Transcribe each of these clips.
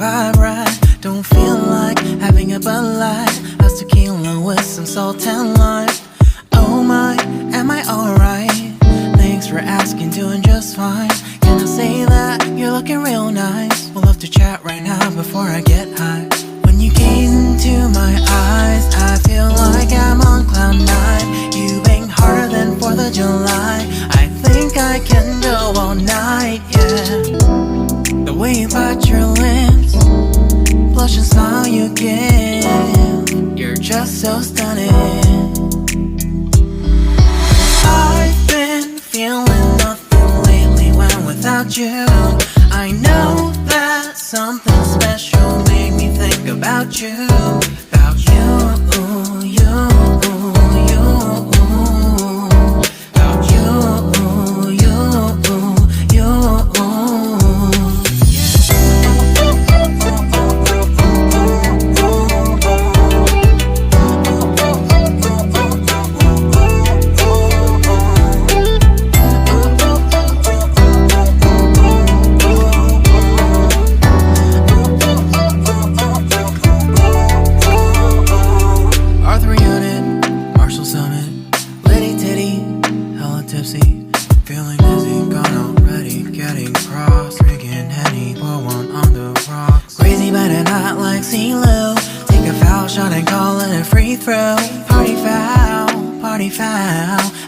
vibe right. Don't feel like having a Bud Light. How's tequila with some salt and lime? Oh my, am I alright? Thanks for asking, doing just fine. Can I say that you're looking real nice? We'll love to chat right now before I get high. When you gaze into my eyes, I feel like I'm on cloud nine. You bang harder than 4th of July. I think I can go all night, yeah. The way you bite your lips, blush and smile you give, you're just so stunning. I've been feeling nothing lately when without you. I know that something special made me think about you. About you, you, you. About you, you, you. Feeling dizzy, gone already, getting cross, drinking Henny, pour one on the rocks. Crazy but not like CeeLo. Take a foul shot and call it a free throw. Party foul,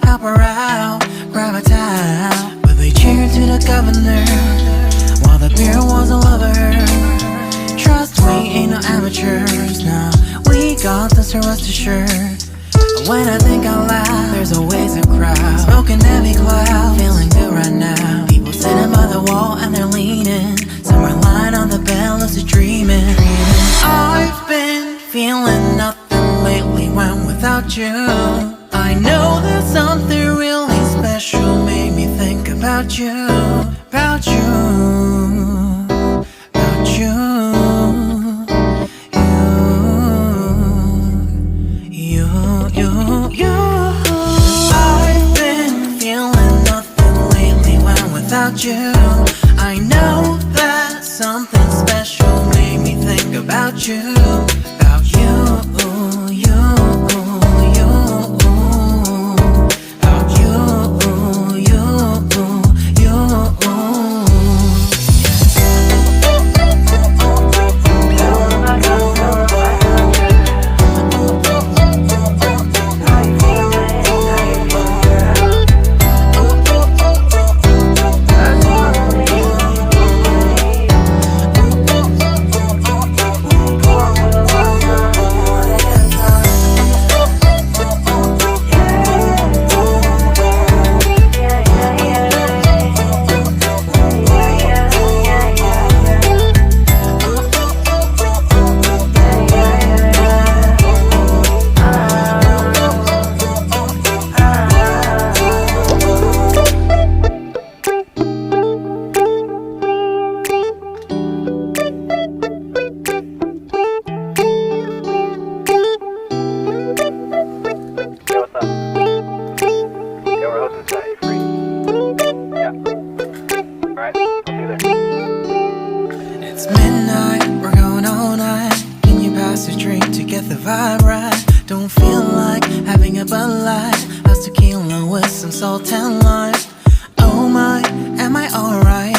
help her out, grab a towel. But they cheered to the governor, while the beer was a lover. Trust me, ain't no amateurs, now we got this, so rest assured. When I think out loud, there's always a crowd, smoking heavy cloud, feeling good right now. People sitting by the wall and they're leaning, somewhere lying on the bed, lucid dreaming. I've been feeling nothing lately when without you. I know that something really special made me think about you. About you, about you. I've been feeling nothing lately when without you. I know that something special made me think about you. About you, you, you. About you, you, you. It's midnight, we're going all night. Can you pass a drink to get the vibe right? Don't feel like having a Bud Light. How's tequila with some salt and lime? Oh my, am I alright?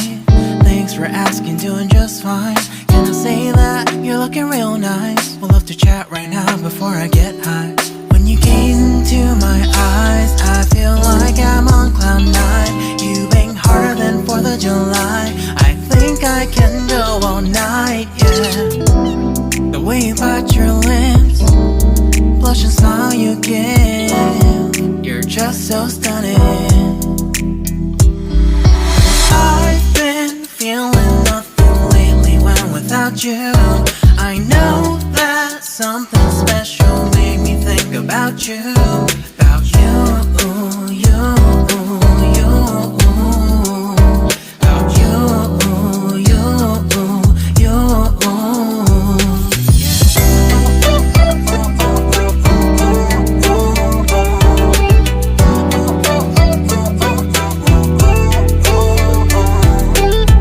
Thanks for asking, doing just fine. Can I say that you're looking real nice? We'll love to chat right now before I get high. When you gaze into my eyes, I feel like I'm on cloud nine. You bang harder than 4th of July. I think I can go all night, yeah. The way you bite your lips, blush and smile you give, you're just so stunning. I've been feeling nothing lately when without you. I know that something special made me think about you.